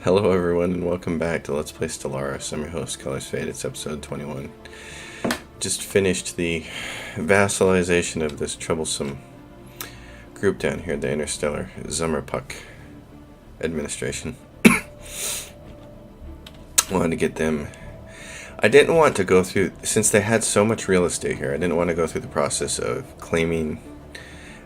Hello everyone and welcome back to Let's Play Stellaris. I'm your host, Colors Fade. It's episode 21. Just finished the vassalization of this troublesome group down here, the Interstellar Zummerpuck Administration. Wanted to get them... I didn't want to go through, since they had so much real estate here, I didn't want to go through the process of claiming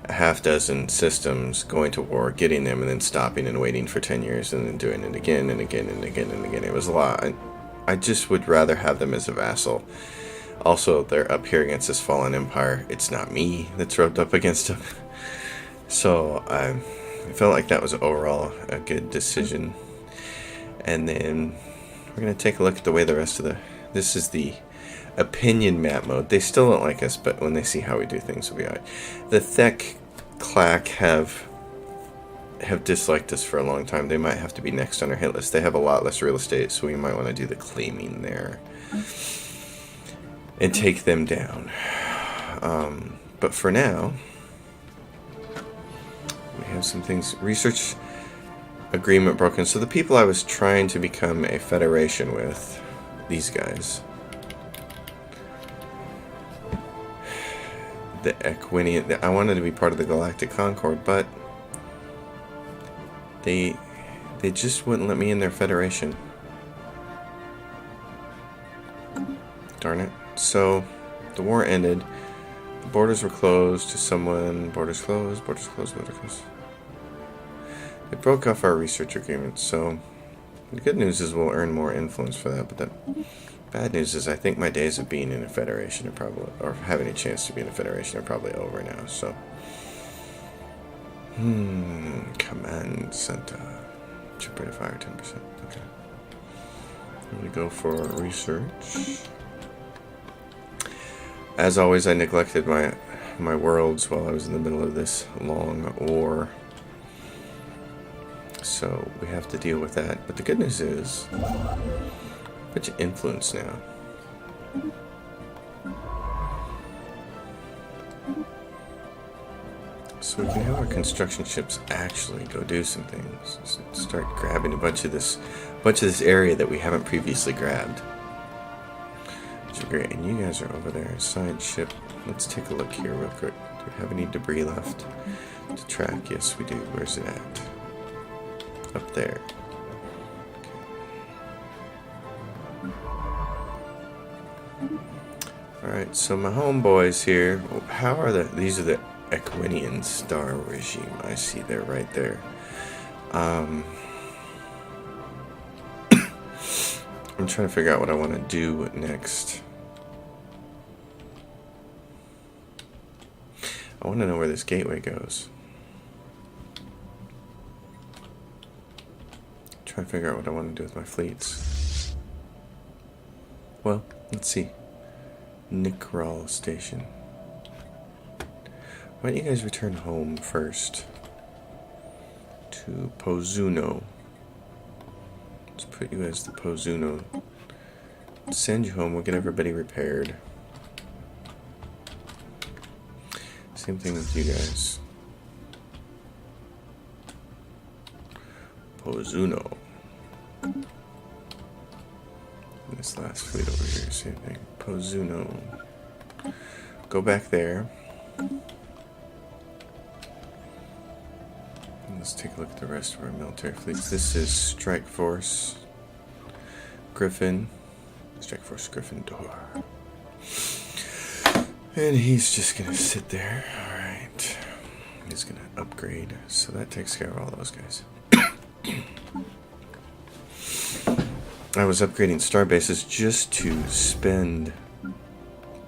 a half dozen systems, going to war, getting them, and then stopping and waiting for 10 years, and then doing it again and again and again and again. It was a lot. I just would rather have them as a vassal. Also, they're up here against this fallen empire. It's not me that's rubbed up against them. So I felt like that was overall a good decision. And then we're going to take a look at the way the rest of the... This is the opinion map mode. They still don't like us, but when they see how we do things, we'll be alright. The Thek Clack have disliked us for a long time. They might have to be next on our hit list. They have a lot less real estate, so we might want to do the claiming there and take them down. But for now, we have some things. Research agreement broken. So the people I was trying to become a federation with, these guys, the Equinian, I wanted to be part of the Galactic Concord, but they just wouldn't let me in their federation. Darn it. So the war ended. The borders were closed to someone. Borders closed, borders closed, borders closed. They broke off our research agreement, so the good news is we'll earn more influence for that, but the bad news is I think my days of being in a federation are probably, or having a chance to be in a federation, are probably over now, so. Command center. Chip rate of fire 10%. Okay. I'm gonna go for research. As always, I neglected my worlds while I was in the middle of this long war. So we have to deal with that. But the good news is, put your influence now. So we can have our construction ships actually go do some things. Start grabbing a bunch of this area that we haven't previously grabbed. Which is great. And you guys are over there. Science ship. Let's take a look here real quick. Do we have any debris left to track? Yes, we do. Where's it at? Up there. Okay. Alright, so my homeboys here, how are these are the Equinian star regime. I see they're right there. I'm trying to figure out what I want to do next. I want to know where this gateway goes. Try to figure out what I want to do with my fleets. Well, let's see. Nikral Station. Why don't you guys return home first? To Pozuno. Let's put you as the Pozuno. Send you home, we'll get everybody repaired. Same thing with you guys. Pozuno. This last fleet over here, same thing. Pozuno. Go back there. And let's take a look at the rest of our military fleets. This is Strike Force Griffin. Strike Force Gryffindor. And he's just gonna sit there. Alright. He's gonna upgrade. So that takes care of all those guys. I was upgrading star bases just to spend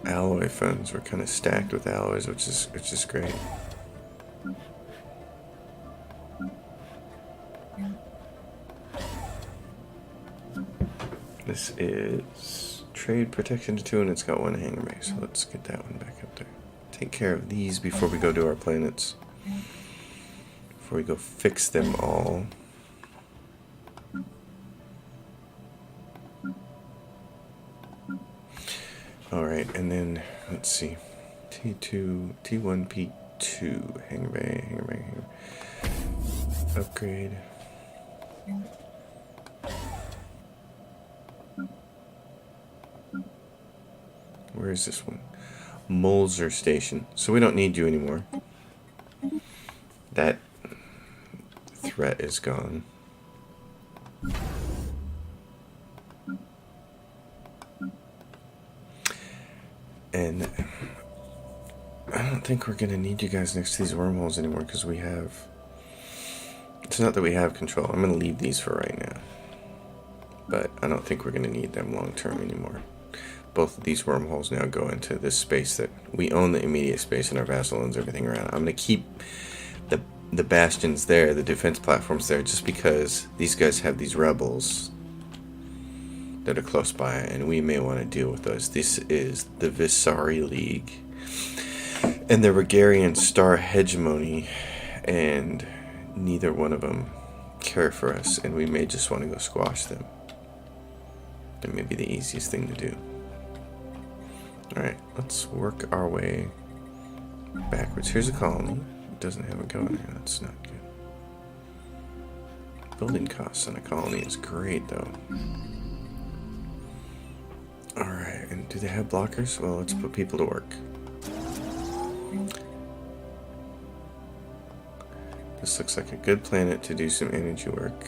alloy funds. We're kind of stacked with alloys, which is great. This is trade protection to 2, and it's got 1 hangar bay, so let's get that one back up there. Take care of these before we go to our planets. Before we go fix them all. Alright, and then, let's see. T2, T1, P2, hangar bay, hangar bay, hangar bay. Upgrade. Where is this one? Mulzer Station. So we don't need you anymore. That threat is gone. And I don't think we're going to need you guys next to these wormholes anymore because we have... It's not that we have control. I'm going to leave these for right now. But I don't think we're going to need them long term anymore. Both of these wormholes now go into this space that we own, the immediate space, and our vassal owns everything around. I'm going to keep the bastions there, the defense platforms there, just because these guys have these rebels that are close by, and we may want to deal with those. This is the Visari League and the Regarian Star Hegemony, and neither one of them care for us, and we may just want to go squash them. That may be the easiest thing to do. Alright, let's work our way backwards. Here's a colony. It doesn't have a governor. That's not good. Building costs on a colony is great, though. Alright, and do they have blockers? Well, let's put people to work. This looks like a good planet to do some energy work.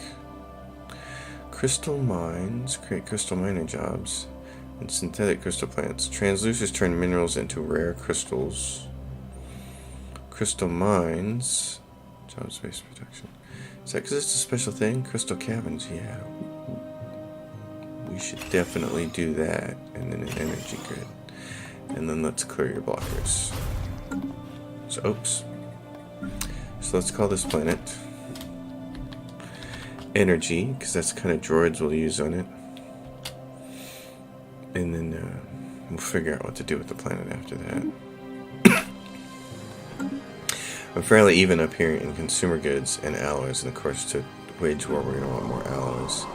Crystal mines. Create crystal miner jobs. And synthetic crystal plants. Transducers turn minerals into rare crystals. Crystal mines. Job space protection. Is that because it's a special thing? Crystal cabins, yeah. We should definitely do that. And then an energy grid. And then let's clear your blockers. So, oops. So let's call this planet Energy, because that's the kind of droids we'll use on it. And then we'll figure out what to do with the planet after that. I'm fairly even up here in consumer goods and alloys, and of course to wage war we're going to want more alloys.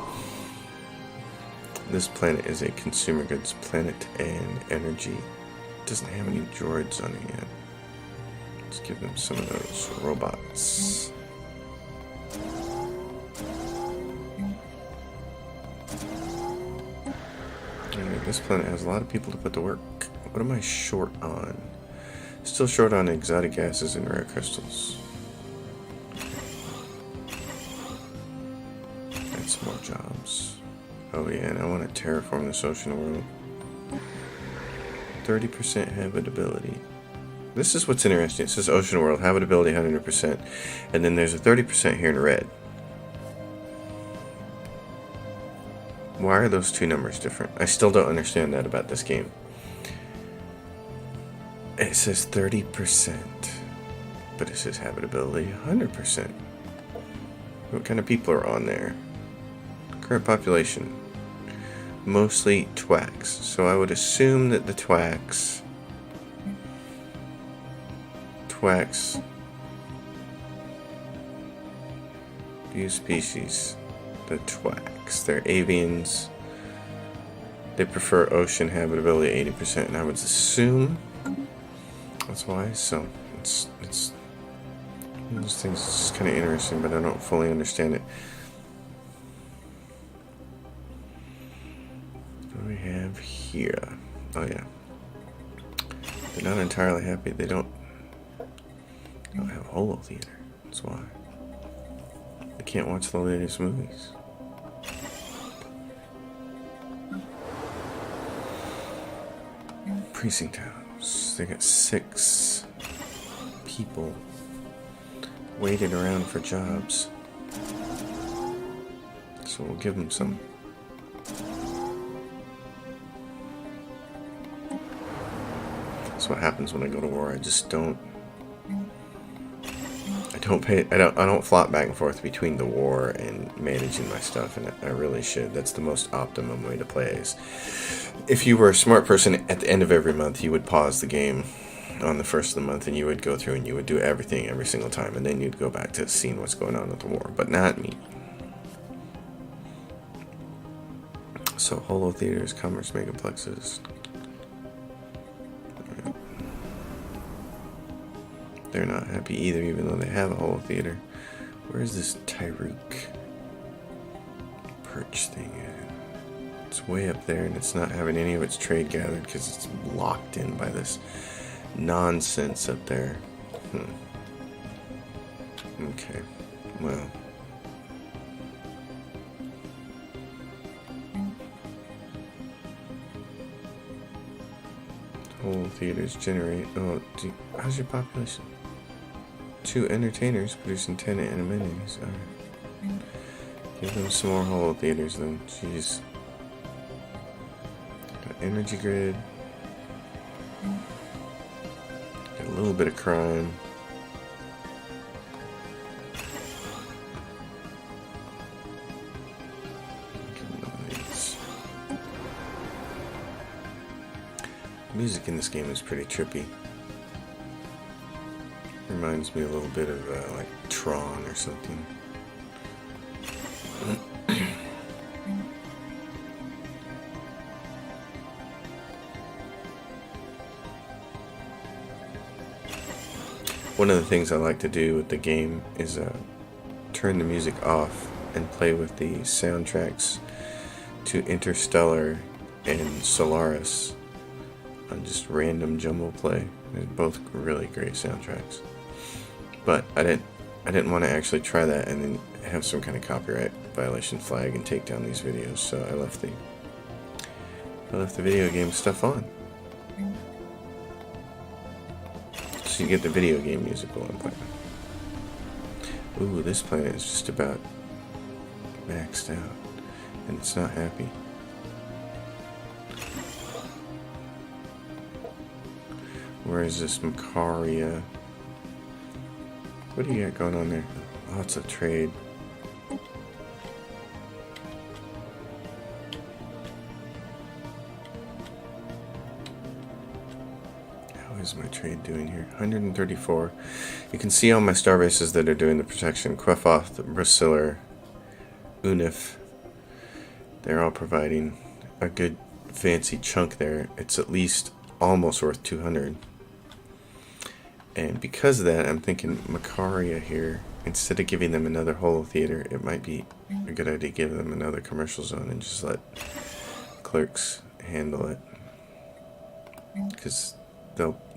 This planet is a consumer goods planet and energy. It doesn't have any droids on it yet. Let's give them some of those robots. Anyway, this planet has a lot of people to put to work. What am I short on? Still short on exotic gases and rare crystals. That's more jobs. Oh yeah, and I want to terraform this ocean world. 30% habitability. This is what's interesting. It says ocean world, habitability 100%. And then there's a 30% here in red. Why are those two numbers different? I still don't understand that about this game. It says 30%, but it says habitability 100%. What kind of people are on there? Current population. Mostly twax. So I would assume that the twax view species. The twax. They're avians. They prefer ocean habitability 80%, and I would assume that's why. So it's one of those things. It's just kind of interesting, but I don't fully understand it. What do we have here? Oh yeah, they're not entirely happy. They don't have a holo theater. That's why. They can't watch the latest movies. Precinct house. They got 6 people waiting around for jobs. So we'll give them some. That's what happens when I go to war. I just don't. I don't flop back and forth between the war and managing my stuff, and I really should. That's the most optimum way to play. Is if you were a smart person, at the end of every month you would pause the game on the first of the month and you would go through and you would do everything every single time, and then you'd go back to seeing what's going on with the war. But not me. So holo theaters, commerce megaplexes. They're not happy either, even though they have a holo theater. Where is this Tyrook perch thing at? It's way up there, and it's not having any of its trade gathered because it's locked in by this nonsense up there. Okay, well. Whole theaters generate. Oh, how's your population? 2 entertainers producing 10 amenities. Alright. Give them some more whole theaters then. Jeez. Got energy grid. Got a little bit of crime. Music in this game is pretty trippy. Reminds me a little bit of like Tron or something. One of the things I like to do with the game is turn the music off and play with the soundtracks to Interstellar and Stellaris on just random jumble play. They're both really great soundtracks. But I didn't want to actually try that and then have some kind of copyright violation flag and take down these videos, so I left the video game stuff on. So you get the video game music while I'm playing. Ooh, this planet is just about maxed out, and it's not happy. Where is this Macaria? What do you got going on there? Lots of trade. How is my trade doing here? 134. You can see all my star bases that are doing the protection. Quefoth, Brasiller, Unif. They're all providing a good fancy chunk there. It's at least almost worth 200. And because of that, I'm thinking Macaria here, instead of giving them another holo theater, it might be a good idea to give them another commercial zone and just let clerks handle it. Because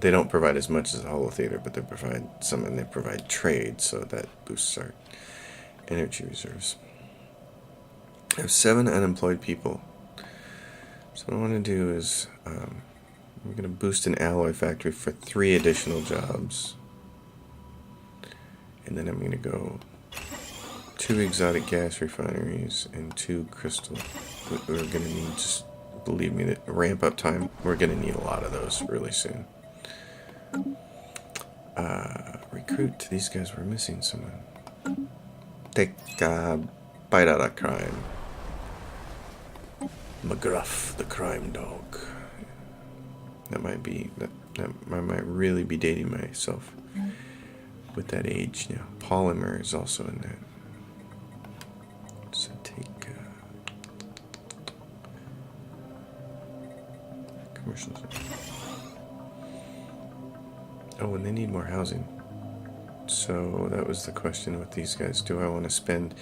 they don't provide as much as a holo theater, but they provide some, and they provide trade, so that boosts our energy reserves. I have 7 unemployed people. So what I want to do is we're going to boost an alloy factory for 3 additional jobs. And then I'm going to go 2 exotic gas refineries and 2 crystal. We're going to need, just believe me, that ramp up time, we're going to need a lot of those really soon. Recruit. These guys were missing someone. Take a bite out of crime. McGruff, the crime dog. That might be, that I might really be dating myself with that age now. Polymer is also in that. So take commercials. Oh, and they need more housing. So that was the question with these guys. Do I want to spend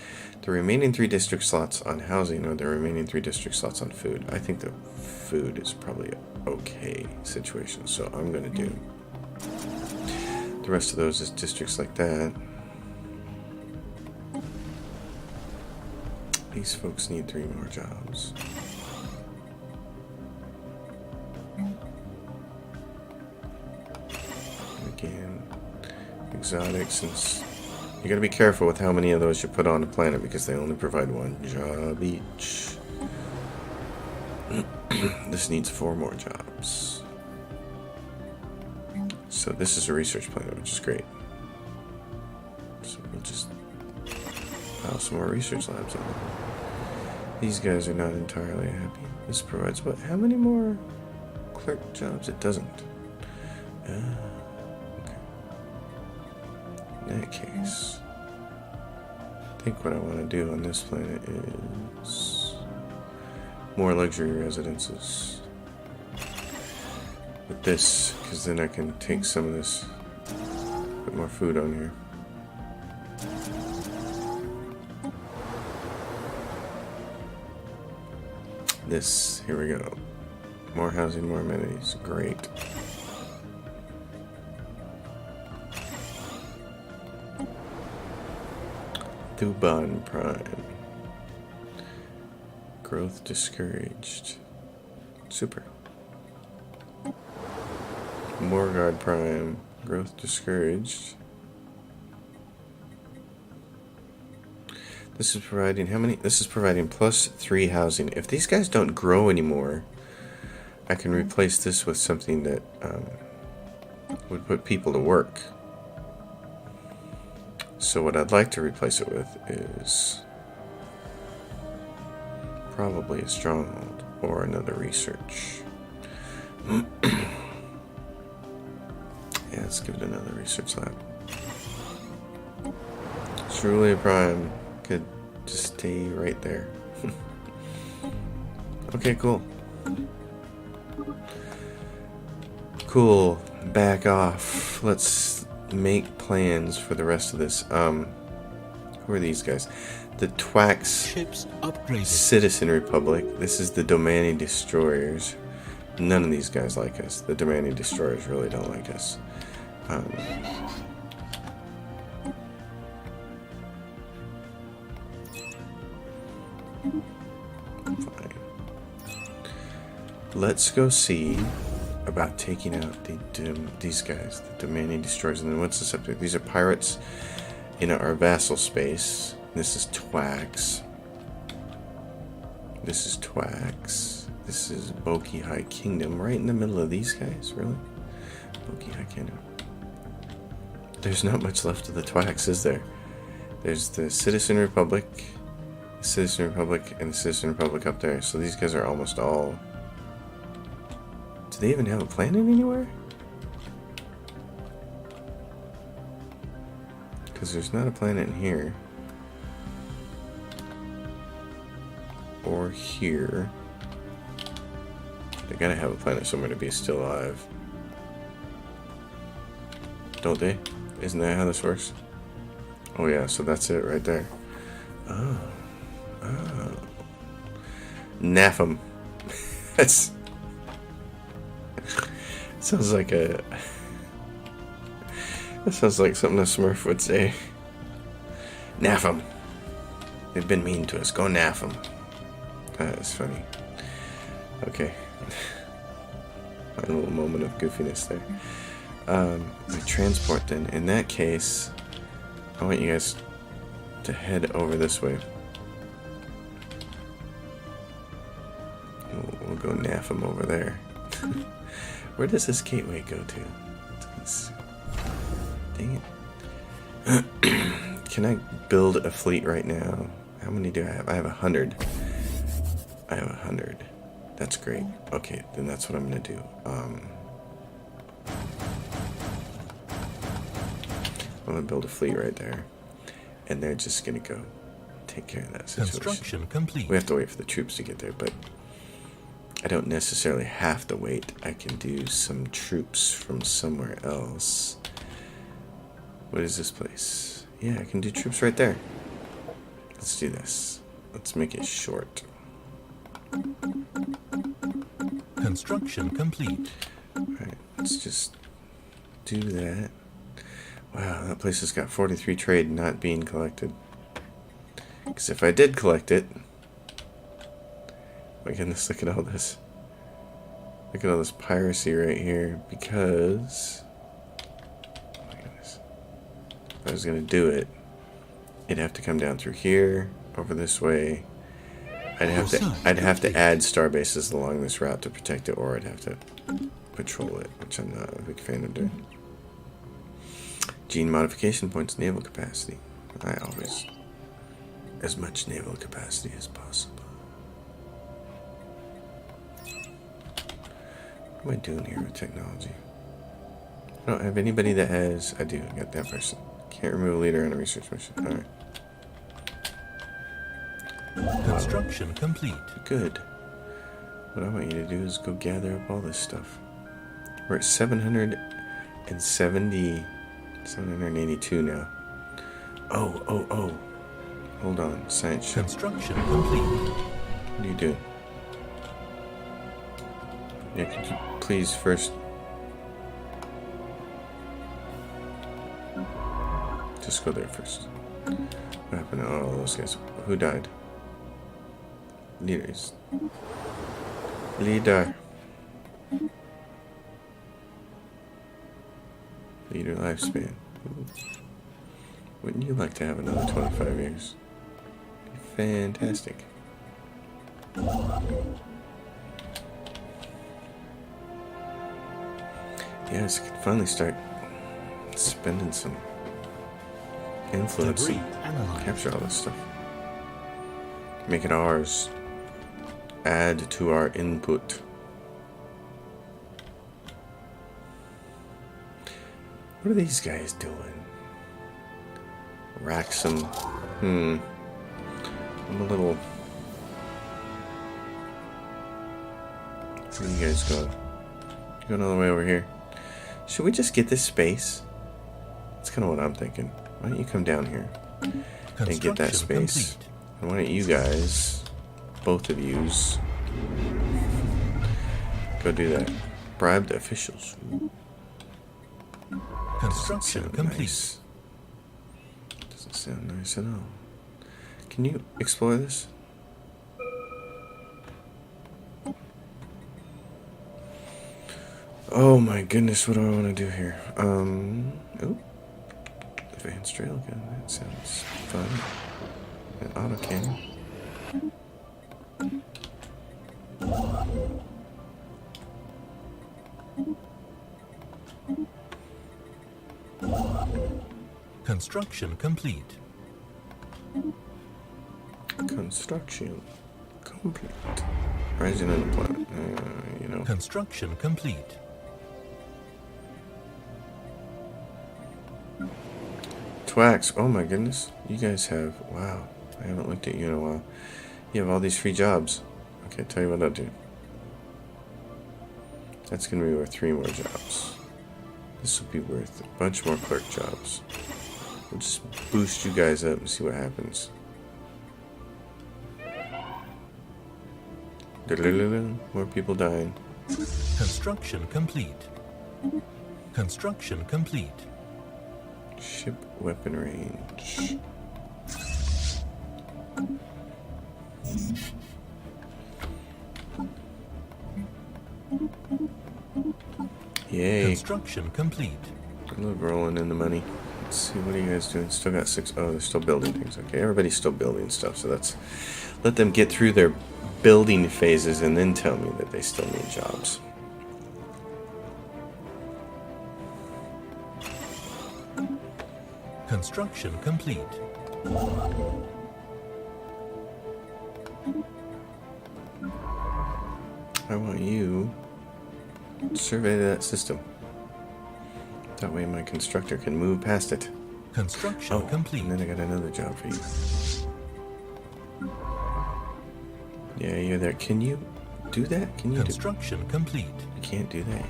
the remaining 3 district slots on housing or the remaining 3 district slots on food? I think the food is probably an okay situation, so I'm going to do the rest of those as districts like that. These folks need 3 more jobs. Again, exotics, and you gotta be careful with how many of those you put on the planet because they only provide 1 job each. This needs 4 more jobs. So this is a research planet, which is great. So we'll just file some more research labs on them. These guys are not entirely happy. This provides what? How many more clerk jobs? It doesn't. Okay. In that case, I think what I want to do on this planet is more luxury residences with this, because then I can take some of this, put more food on here. this. Here we go. More housing, more amenities. Great. Thuban Prime. Growth discouraged. Super. Morgard Prime. Growth discouraged. This is providing how many? This is providing +3 housing. If these guys don't grow anymore, I can replace this with something that would put people to work. So what I'd like to replace it with is probably a stronghold or another research. Yeah, let's give it another research lab. Truly a prime could just stay right there. Okay, cool. Cool. Back off. Let's make plans for the rest of this. Who are these guys? The Twax Ships upgraded. Citizen Republic. This is the Domani Destroyers. None of these guys like us. The Domani Destroyers really don't like us. Fine. Let's go see about taking out these guys, the Domani Destroyers. And then what's this up there? These are pirates in our vassal space. This is Twax. This is Twax. This is Boki High Kingdom. Right in the middle of these guys, really? Boki High Kingdom. There's not much left of the Twax, is there? There's the Citizen Republic, and the Citizen Republic up there. So these guys are almost all... Do they even have a planet anywhere? Because there's not a planet in here. Or here. They gotta have a planet somewhere to be still alive. Don't they? Isn't that how this works? Oh yeah, so that's it right there. Oh. Oh. Napham. That's... Sounds like a... That sounds like something a Smurf would say. Naff 'em. They've been mean to us. Go naff 'em. That's funny. Okay. A little moment of goofiness there. We transport then. In that case, I want you guys to head over this way. We'll go naff 'em over there. Where does this gateway go to? Dang it. Can I build a fleet right now? How many do I have? I have 100. I have 100. That's great. Okay, then that's what I'm gonna do. I'm gonna build a fleet right there, and they're just gonna go take care of that situation. Construction complete. We have to wait for the troops to get there, but I don't necessarily have to wait. I can do some troops from somewhere else. What is this place? Yeah, I can do troops right there. Let's do this. Let's make it short. Construction complete. Alright, let's just do that. Wow, that place has got 43 trade not being collected. Because if I did collect it... My goodness, look at all this. Look at all this piracy right here. Because... Oh my goodness. If I was going to do it, it'd have to come down through here, over this way. I'd have to add star bases along this route to protect it, or I'd have to patrol it, which I'm not a big fan of doing. Gene modification points, naval capacity. I always... As much naval capacity as possible. What am I doing here with technology? I don't have anybody that has... I do, I got that person. Can't remove a leader on a research mission. Alright. Construction complete. Good. What I want you to do is go gather up all this stuff. We're at 782 now. Oh. Hold on, science ship. Construction complete. What are you doing? Yeah, could you please first just go there first? What happened to all those guys? Who died? Leaders. Leader. Leader lifespan. Ooh. Wouldn't you like to have another 25 years? Fantastic. Yes, I can finally start spending some influence Debris and analyzed. capture all this stuff. Make it ours. Add to our input. What are these guys doing? Wraxham. I'm a little... Where are you guys going? You're going all the way over here. Should we just get this space? That's kind of what I'm thinking. Why don't you come down here and get that space? Complete. And why don't you guys, both of yous, go do that. Bribe the officials. Construction Sound complete. nice. Doesn't sound nice at all. Can you explore this? Oh my goodness, what do I want to do here? Oh, advanced railgun. That sounds fun. An autocannon. Construction complete. Construction complete. Rising unemployment. You know. Construction complete. Twax. Oh my goodness. You guys have. Wow. I haven't looked at you in a while. You have all these free jobs. Okay, tell you what I'll do. That's going to be worth 3 more jobs. This will be worth a bunch more clerk jobs. We'll just boost you guys up and see what happens. More people dying. Construction complete. Construction complete. Ship weapon range. Yay. Construction complete. I love rolling in the money. Let's see, what are you guys doing? Still got 6. Oh, they're still building things. Okay, everybody's still building stuff, so that's... Let them get through their building phases and then tell me that they still need jobs. Construction complete. I want you to survey that system. That way my constructor can move past it. Construction complete. And then I got another job for you. Yeah, you're there. Can you do that? Can you Construction complete. I can't do that yet.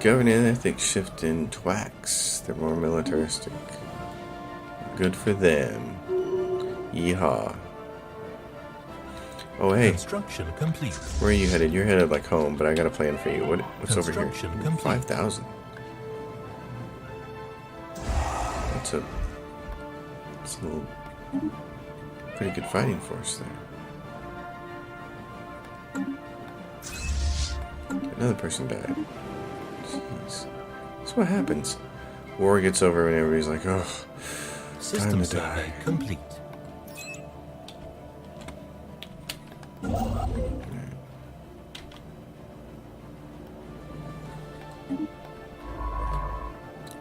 Governing ethics shift in Twax. They're more militaristic. Good for them. Yeehaw. Oh, hey. Construction complete. Where are you headed? You're headed like home, but I got a plan for you. What's over here? Construction complete. 5,000. That's a little pretty good fighting force there. Another person died. Jeez. That's what happens. War gets over and everybody's like, oh, System time to survey die. complete.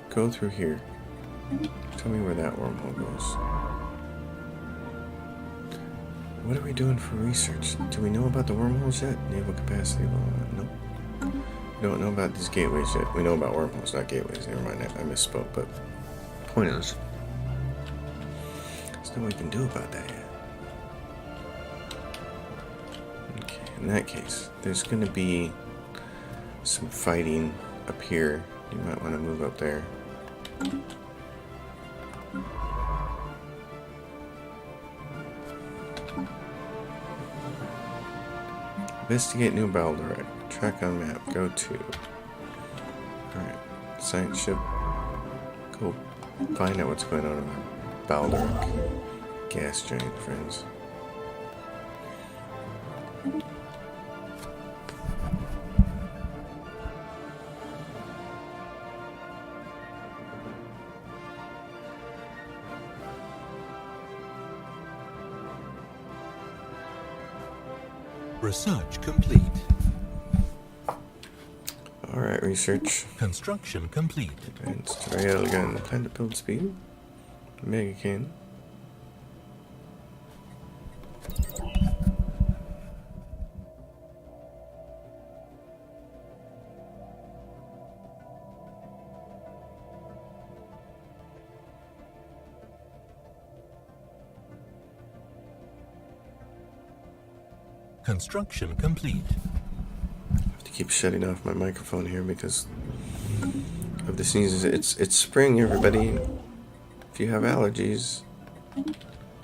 Go through here. Tell me where that wormhole goes. What are we doing for research? Do we know about the wormholes yet? Naval capacity, blah, blah, blah. No. We don't know about these gateways yet. We know about wormholes, not gateways. Never mind, I misspoke, but point is, there's nothing we can do about that yet. Okay, in that case, there's going to be some fighting up here. You might want to move up there. Investigate new Baldurek. Track on map. Go to. Alright. Science ship. Go find out what's going on in Baldurek. Gas giant, friends. Research complete. Alright, research. Construction complete. Advanced railgun. Time to build speed. Mega can. Construction complete. I have to keep shutting off my microphone here because of the sneezes. It's spring, everybody. If you have allergies,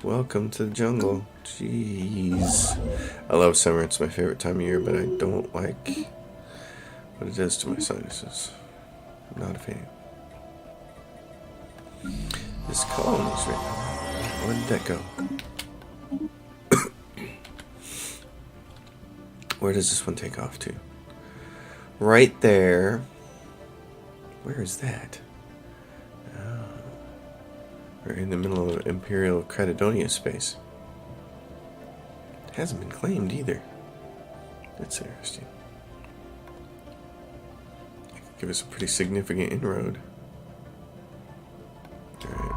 welcome to the jungle. Jeez. I love summer. It's my favorite time of year, but I don't like what it does to my sinuses. I'm not a fan. This colony's right now. Where did that go? Where does this one take off to? Right there. Where is that? Oh. We're in the middle of Imperial Credidonia space. It hasn't been claimed either. That's interesting. It could give us a pretty significant inroad. Alright.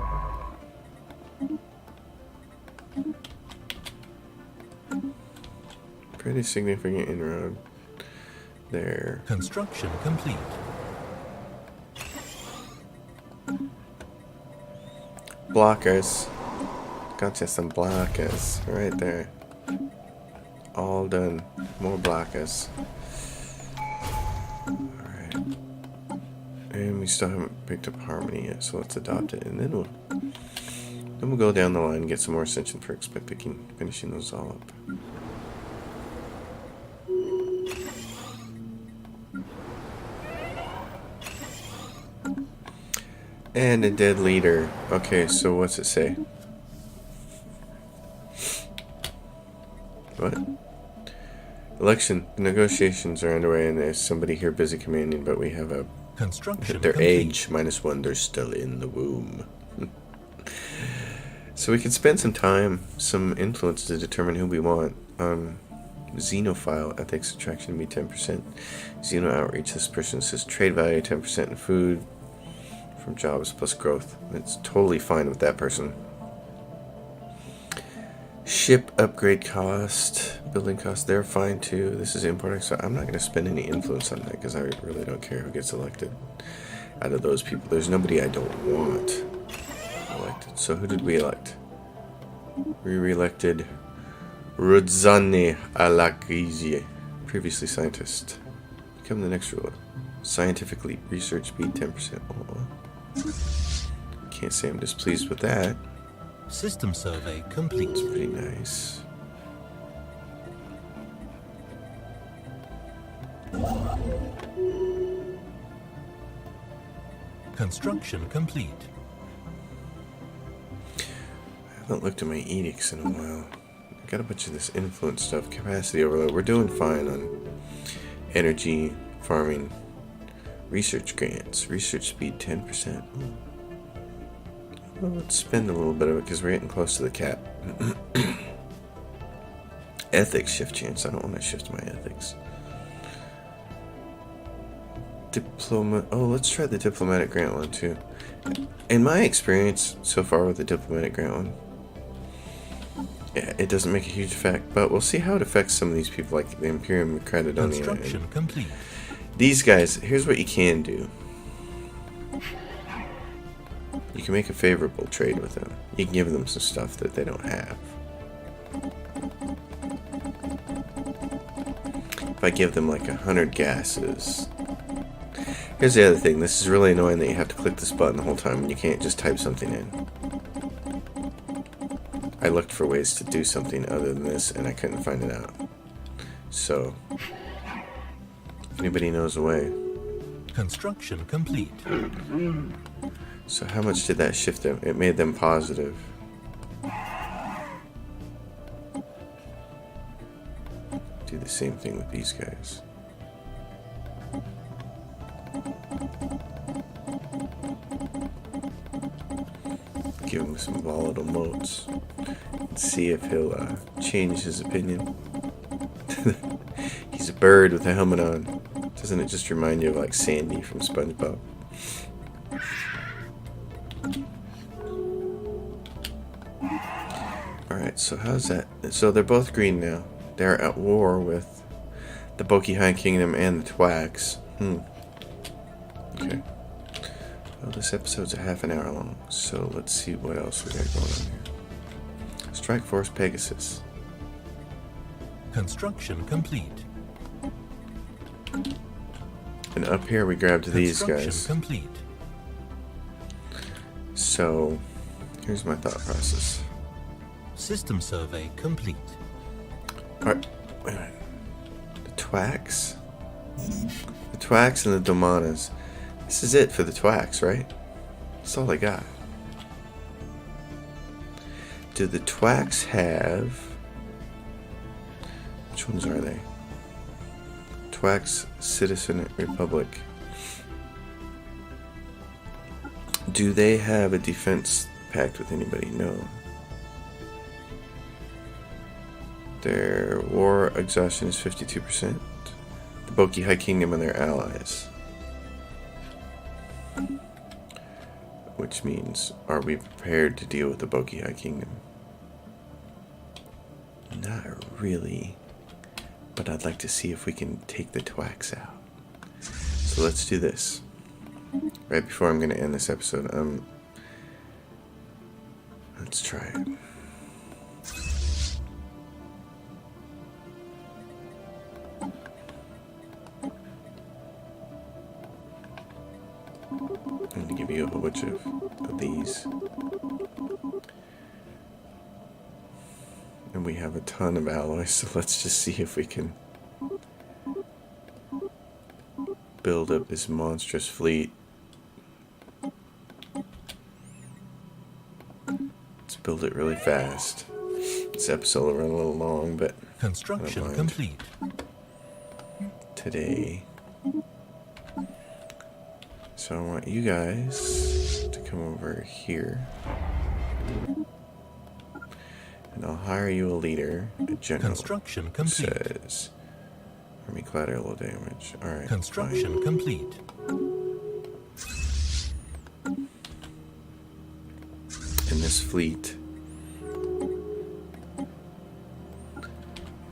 Pretty significant inroad there. Construction complete. Blockers. Gotcha, some blockers right there. All done. More blockers. Alright. And we still haven't picked up Harmony yet, so let's adopt it, and then we'll go down the line and get some more Ascension perks by finishing those all up. And a dead leader. Okay, so what's it say? What? Election negotiations are underway, and there's somebody here busy commanding, but we have a Construction their complete. age -1. They're still in the womb. So we can spend some time, some influence to determine who we want. Xenophile ethics attraction to be 10%. Xeno outreach. This person says trade value 10% in food. From jobs plus growth. It's totally fine with that person. Ship upgrade cost, building cost, they're fine too. This is import, so I'm not going to spend any influence on that because I really don't care who gets elected out of those people. There's nobody I don't want elected. So who did we elect? We re-elected Rudzani Alagrizi, previously scientist. Become the next ruler. Scientifically, research speed 10%. Oh. Can't say I'm displeased with that. System survey complete. It's pretty nice. Construction complete. I haven't looked at my edicts in a while. I got a bunch of this influence stuff. Capacity overload. We're doing fine on energy, farming, research grants. Research speed 10%. Well, let's spend a little bit of it because we're getting close to the cap. Ethics shift chance. I don't want to shift my ethics. Oh, let's try the diplomatic grant one too. In my experience so far with the diplomatic grant one, yeah, it doesn't make a huge effect, but we'll see how it affects some of these people, like the Imperium Credidonia. Construction complete. These guys, here's what you can do. You can make a favorable trade with them. You can give them some stuff that they don't have. If I give them like 100 gases. Here's the other thing. This is really annoying that you have to click this button the whole time and you can't just type something in. I looked for ways to do something other than this and I couldn't find it out. So, if anybody knows the way. Construction complete. So how much did that shift them? It made them positive. Do the same thing with these guys. Give him some volatile motes. See if he'll change his opinion. He's a bird with a helmet on. Doesn't it just remind you of like Sandy from SpongeBob? Alright, so how's that? So they're both green now. They're at war with the Boki High Kingdom and the Twax. Okay. Well, this episode's a half an hour long, so let's see what else we got going on here. Strike Force Pegasus. Construction complete. And up here we grabbed these Construction guys. complete. So, here's my thought process. System survey complete. Alright, wait a minute. The Twax? The Twax and the Domanas. This is it for the Twax, right? That's all they got. Do the Twax have... Which ones are they? Twax Citizen Republic. Do they have a defense pact with anybody? No. Their war exhaustion is 52%. The Boki High Kingdom and their allies. Which means, are we prepared to deal with the Boki High Kingdom? Not really. But I'd like to see if we can take the Twax out. So let's do this. Right before I'm going to end this episode, let's try it. I'm going to give you a whole bunch of these. And we have a ton of alloys, so let's just see if we can build up this monstrous fleet. Let's build it really fast. This episode will run a little long, but Construction complete. Today. So I want you guys to come over here. And I'll hire you a leader, a general. Construction complete. Says army collateral damage. Alright. Construction complete. In this fleet,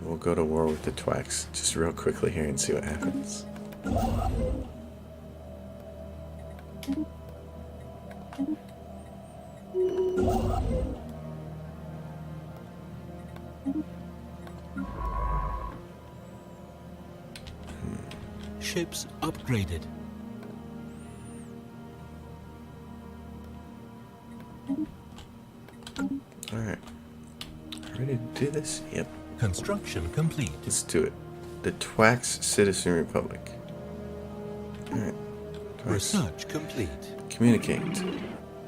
we'll go to war with the Twax just real quickly here and see what happens. Ships upgraded. Alright. Ready to do this? Yep. Construction complete. Let's do it. The Twax Citizen Republic. Alright. Research complete. Communicate.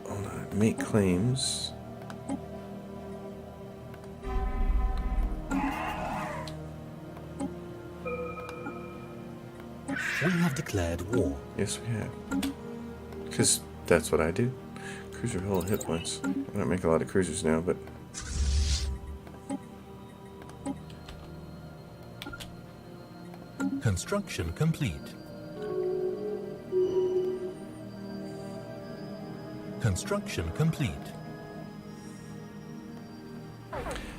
Hold on. Make claims. We have declared war. Yes, we have. Because that's what I do. Cruiser hull hit points. I don't make a lot of cruisers now, but... Construction complete. Construction complete.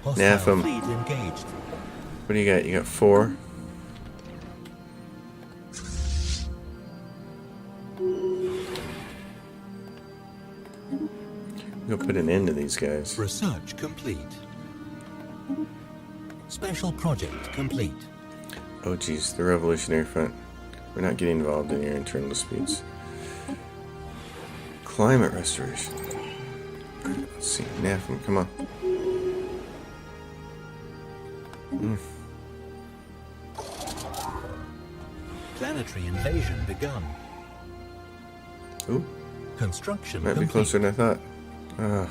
Hostile Napham. fleet engaged. What do you got? You got 4? Go put an end to these guys. Research complete. Special project complete. Oh geez, the Revolutionary Front. We're not getting involved in your internal disputes. Climate restoration. Alright, let's see. Napham, come on. Planetary invasion begun. Ooh, Construction might be complete. closer than I thought. Ah,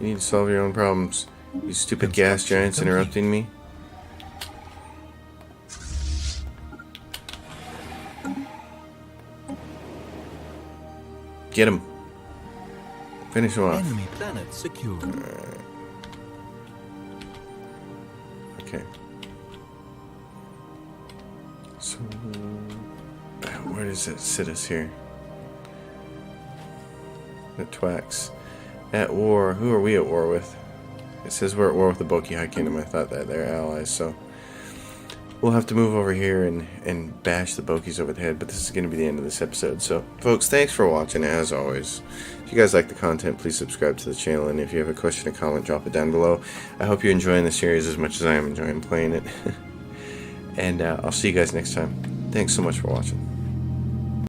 you need to solve your own problems. You stupid gas Construction giants complete. interrupting me. Get him. Finish him off. Enemy planet secured. Okay. So, where does it sit us here? The Twax. At war. Who are we at war with? It says we're at war with the Boki High Kingdom. I thought that they're allies, so we'll have to move over here and bash the Bokis over the head, but this is going to be the end of this episode. So, folks, thanks for watching, as always. If you guys like the content, please subscribe to the channel, and if you have a question or comment, drop it down below. I hope you're enjoying the series as much as I am enjoying playing it. And I'll see you guys next time. Thanks so much for watching.